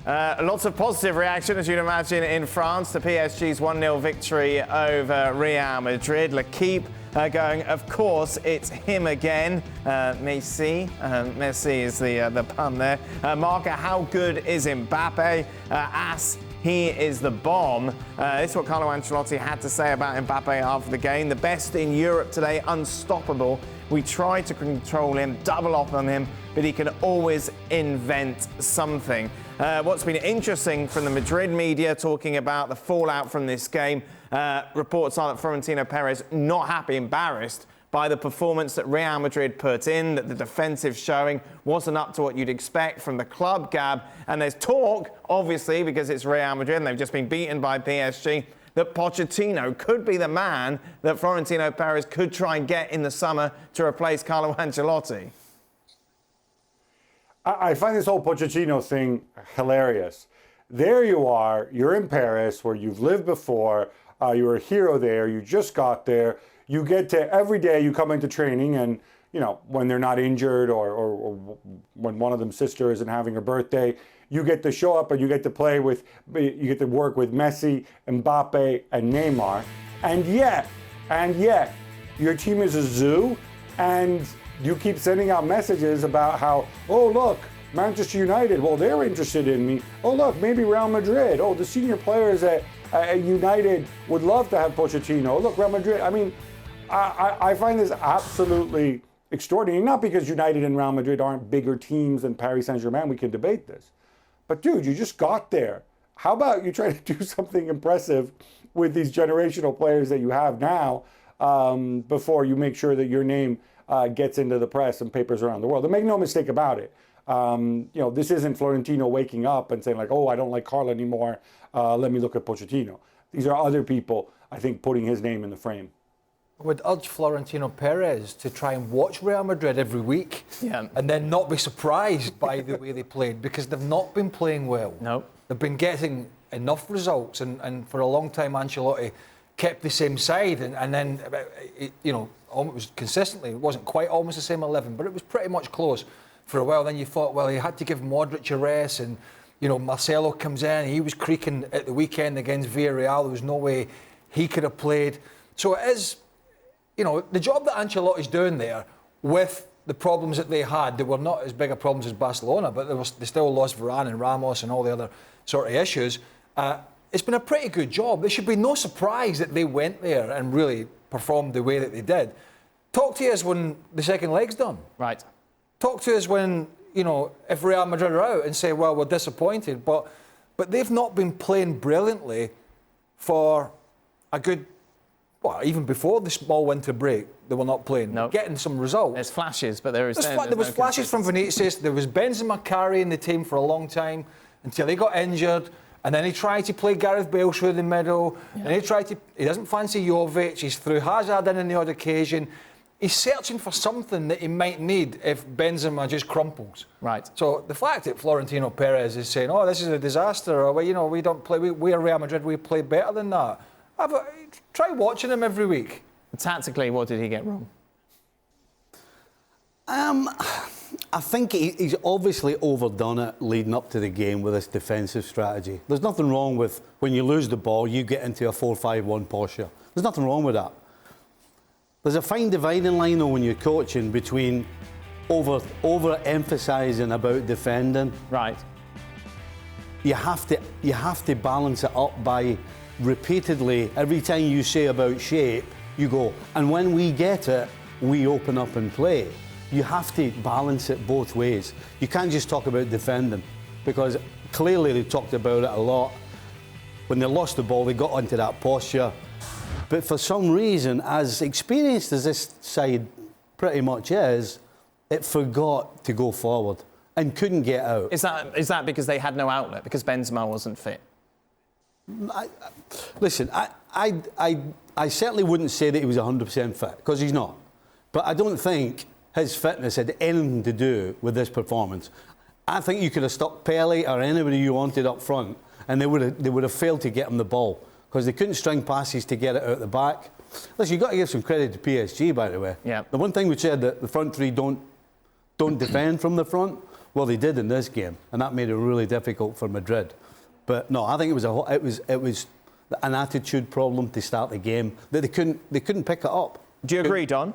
Lots of positive reaction, as you'd imagine, in France to PSG's 1-0 victory over Real Madrid. L'Equipe going, of course, it's him again. Messi. Messi is the pun there. Marca, how good is Mbappe? He is the bomb. This is what Carlo Ancelotti had to say about Mbappe after the game. The best in Europe today, unstoppable. We try to control him, double up on him, but he can always invent something. What's been interesting from the Madrid media talking about the fallout from this game, reports are that Florentino Perez not happy, embarrassed by the performance that Real Madrid put in, that the defensive showing wasn't up to what you'd expect from the club, Gab. And there's talk, obviously, because it's Real Madrid and they've just been beaten by PSG, that Pochettino could be the man that Florentino Perez could try and get in the summer to replace Carlo Ancelotti. I find this whole Pochettino thing hilarious. There you are, you're in Paris where you've lived before, you're a hero there, you just got there, you get to, every day you come into training and, you know, when they're not injured or when one of them's sister isn't having her birthday, you get to show up and you get to play with, you get to work with Messi, Mbappe, and Neymar. And yet, your team is a zoo and you keep sending out messages about how, oh, look, Manchester United, well, they're interested in me. Oh, look, maybe Real Madrid. Oh, the senior players at United would love to have Pochettino. Look, Real Madrid. I mean, I find this absolutely extraordinary. Not because United and Real Madrid aren't bigger teams than Paris Saint-Germain. We can debate this. But, dude, you just got there. How about you try to do something impressive with these generational players that you have now before you make sure that your name gets into the press and papers around the world. And make no mistake about it. You know, this isn't Florentino waking up and saying like, oh, I don't like Carlo anymore. Let me look at Pochettino. These are other people, I think, putting his name in the frame. I would urge Florentino Perez to try and watch Real Madrid every week and then not be surprised by the way they played, because they've not been playing well. No. They've been getting enough results, and for a long time Ancelotti kept the same side, and then, you know, it was consistently, it wasn't quite almost the same 11, but it was pretty much close for a while. Then you thought, well, he had to give Modric a rest, and, you know, Marcelo comes in, he was creaking at the weekend against Villarreal, there was no way he could have played. So it is, you know, the job that Ancelotti's doing there, with the problems that they had, they were not as big a problems as Barcelona, but they still lost Varane and Ramos and all the other sort of issues. It's been a pretty good job. There should be no surprise that they went there and really performed the way that they did. Talk to us when the second leg's done. Right. Talk to us when, you know, if Real Madrid are out and say, well, we're disappointed, but they've not been playing brilliantly for a good, well, even before the small winter break, they were not playing. No. Getting some results. There's flashes, but there was flashes from Vinicius. There was Benzema carrying the team for a long time until he got injured. And then he tried to play Gareth Bale through the middle. Yeah. And he doesn't fancy Jovic. He's threw Hazard in on the odd occasion. He's searching for something that he might need if Benzema just crumples. Right. So the fact that Florentino Perez is saying, oh, this is a disaster, or, you know, we don't play, we are Real Madrid, we play better than that. Try watching him every week. Tactically, what did he get wrong? I think he's obviously overdone it leading up to the game with this defensive strategy. There's nothing wrong with when you lose the ball, you get into a 4-5-1 posture. There's nothing wrong with that. There's a fine dividing line, though, when you're coaching between over-emphasising about defending. Right. You have to balance it up by repeatedly, every time you say about shape, you go, and when we get it, we open up and play. You have to balance it both ways. You can't just talk about defending, because clearly they talked about it a lot. When they lost the ball, they got into that posture. But for some reason, as experienced as this side pretty much is, it forgot to go forward and couldn't get out. Is that because they had no outlet, because Benzema wasn't fit? Listen, I certainly wouldn't say that he was 100% fit, because he's not. But I don't think his fitness had anything to do with this performance. I think you could have stuck Pele or anybody you wanted up front, and they would have failed to get him the ball, because they couldn't string passes to get it out the back. Listen, you've got to give some credit to PSG, by the way. Yeah. The one thing we said that the front three don't defend from the front. Well, they did in this game, and that made it really difficult for Madrid. But no, I think it was an attitude problem to start the game that they couldn't pick it up. Do you agree, Don?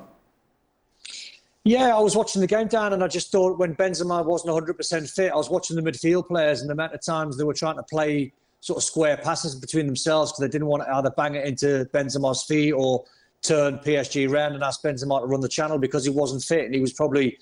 Yeah, I was watching the game, Dan, and I just thought when Benzema wasn't 100% fit, I was watching the midfield players and the amount of times they were trying to play sort of square passes between themselves because they didn't want to either bang it into Benzema's feet or turn PSG around and ask Benzema to run the channel because he wasn't fit and he was probably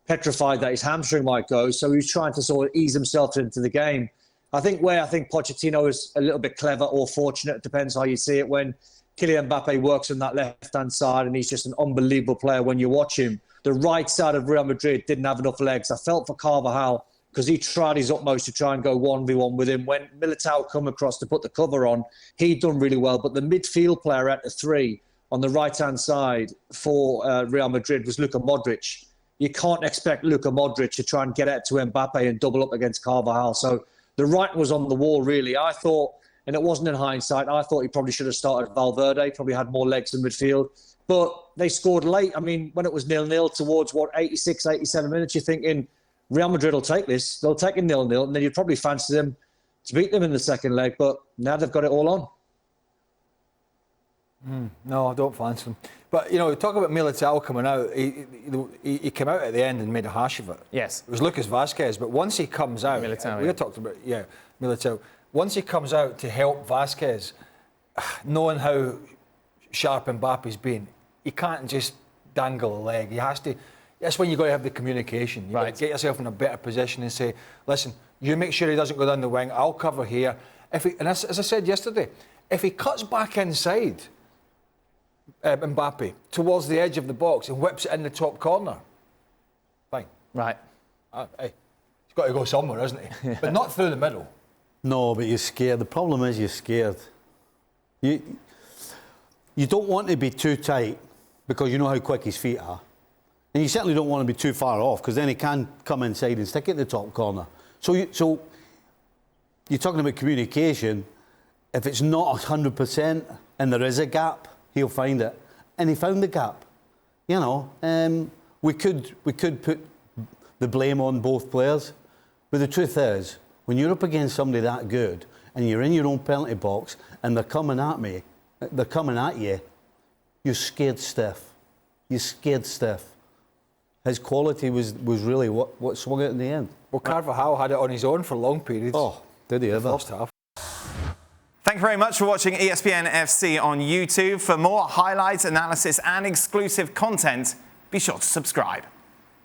petrified that his hamstring might go. So he was trying to sort of ease himself into the game. I think Pochettino is a little bit clever or fortunate, it depends how you see it, when Kylian Mbappe works on that left-hand side and he's just an unbelievable player when you watch him. The right side of Real Madrid didn't have enough legs. I felt for Carvajal because he tried his utmost to try and go 1v1 with him. When Militao come across to put the cover on, he'd done really well. But the midfield player out of three on the right-hand side for Real Madrid was Luka Modric. You can't expect Luka Modric to try and get out to Mbappe and double up against Carvajal. So the writing was on the wall, really. I thought, and it wasn't in hindsight, I thought he probably should have started Valverde, probably had more legs in midfield. But they scored late. I mean, when it was 0-0 towards, 86, 87 minutes, you're thinking Real Madrid will take this. They'll take a 0-0, and then you'd probably fancy them to beat them in the second leg. But now they've got it all on. No, I don't fancy them. But, talk about Militao coming out. He came out at the end and made a hash of it. Yes. It was Lucas Vazquez, but once he comes out... Militao, we had talked about, Militao. Once he comes out to help Vazquez, knowing how sharp Mbappe's been, he can't just dangle a leg. He has to... That's when you've got to have the communication. You've got to get yourself in a better position and say, listen, you make sure he doesn't go down the wing, I'll cover here. And as I said yesterday, if he cuts back inside... Mbappe towards the edge of the box and whips it in the top corner. Fine. Right. Hey, he's got to go somewhere, hasn't he? But not through the middle. No, but you're scared. The problem is you're scared. You don't want to be too tight because you know how quick his feet are. And you certainly don't want to be too far off because then he can come inside and stick it in the top corner. So you're talking about communication. If it's not 100% and there is a gap, he'll find it, and he found the gap. We could put the blame on both players, but the truth is, when you're up against somebody that good, and you're in your own penalty box, and they're coming at you, you're scared stiff. You're scared stiff. His quality was really what swung it in the end. Well, Carvajal had it on his own for long periods. Oh, did he ever? First half. Thank you very much for watching ESPN FC on YouTube. For more highlights, analysis and exclusive content, be sure to subscribe.